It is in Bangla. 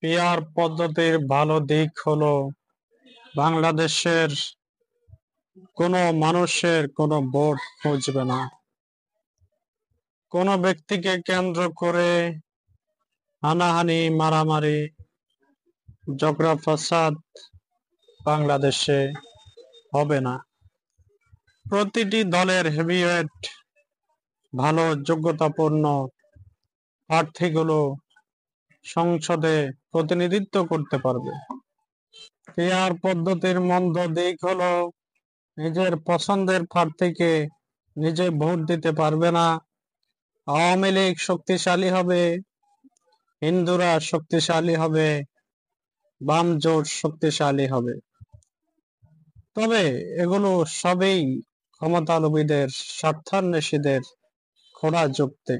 পিআর পদ্ধতির ভালো দিক হলো বাংলাদেশের কোনো মানুষের কোনো ভোট বুঝবে না। কোনো ব্যক্তিকে কেন্দ্র করে হানাহানি, মারামারি, ঝগড়া ফাসাদ বাংলাদেশে হবে না। প্রতিটি দলের হেভিওয়েট ভালো যোগ্যতাপূর্ণ প্রার্থীগুলো সংসদে প্রতিনিধিত্ব করতে পারবে। পিআর পদ্ধতির মন্দ দিক হলো নিজের পছন্দের প্রার্থীকে নিজে ভোট দিতে পারবে না। আওয়ামী লীগ শক্তিশালী হবে, হিন্দুরা শক্তিশালী হবে, বাম জোট শক্তিশালী হবে। তবে এগুলো সবই ক্ষমতালোভীদের, স্বার্থান্বেষীদের খোঁড়া যুক্তি।